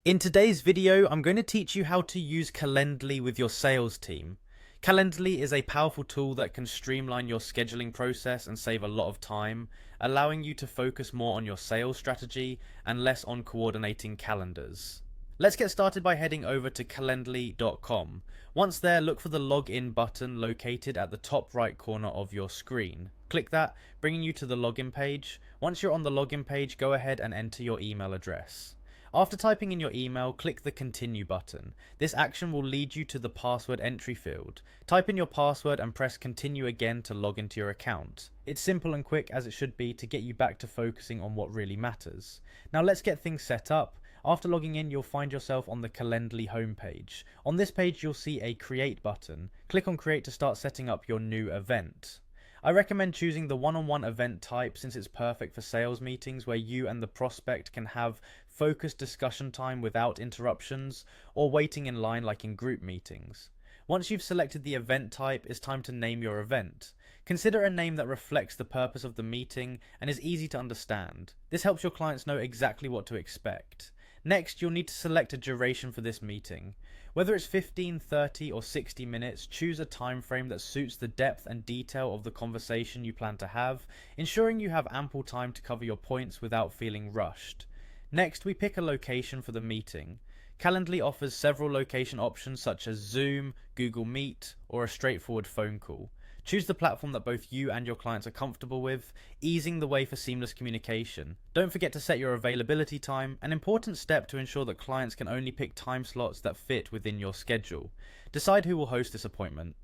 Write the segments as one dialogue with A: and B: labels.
A: In today's video, I'm going to teach you how to use Calendly with your sales team. Calendly is a powerful tool that can streamline your scheduling process and save a lot of time, allowing you to focus more on your sales strategy and less on coordinating calendars. Let's get started by heading over to calendly.com. Once there, look for the login button located at the top right corner of your screen. Click that, bringing you to the login page. Once you're on the login page, go ahead and enter your email address. After typing in your email, click the continue button. This action will lead you to the password entry field. Type in your password and press continue again to log into your account. It's simple and quick as it should be to get you back to focusing on what really matters. Now let's get things set up. After logging in, you'll find yourself on the Calendly homepage. On this page, you'll see a create button. Click on create to start setting up your new event. I recommend choosing the one-on-one event type since it's perfect for sales meetings where you and the prospect can have focused discussion time without interruptions or waiting in line like in group meetings. Once you've selected the event type, it's time to name your event. Consider a name that reflects the purpose of the meeting and is easy to understand. This helps your clients know exactly what to expect. Next, you'll need to select a duration for this meeting. Whether it's 15, 30 or 60 minutes, choose a time frame that suits the depth and detail of the conversation you plan to have, ensuring you have ample time to cover your points without feeling rushed. Next, we pick a location for the meeting. Calendly offers several location options such as Zoom, Google Meet, or a straightforward phone call. Choose the platform that both you and your clients are comfortable with, easing the way for seamless communication. Don't forget to set your availability time, an important step to ensure that clients can only pick time slots that fit within your schedule. Decide who will host this appointment.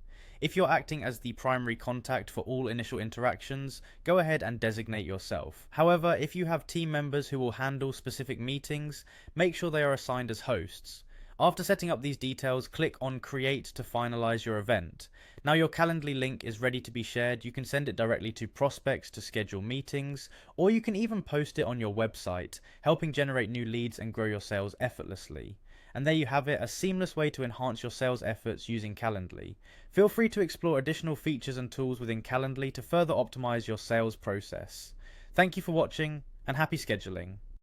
A: If you're acting as the primary contact for all initial interactions, go ahead and designate yourself. However, if you have team members who will handle specific meetings, make sure they are assigned as hosts. After setting up these details, click on Create to finalize your event. Now your Calendly link is ready to be shared. You can send it directly to prospects to schedule meetings, or you can even post it on your website, helping generate new leads and grow your sales effortlessly. And there you have it, a seamless way to enhance your sales efforts using Calendly. Feel free to explore additional features and tools within Calendly to further optimize your sales process. Thank you for watching, and happy scheduling.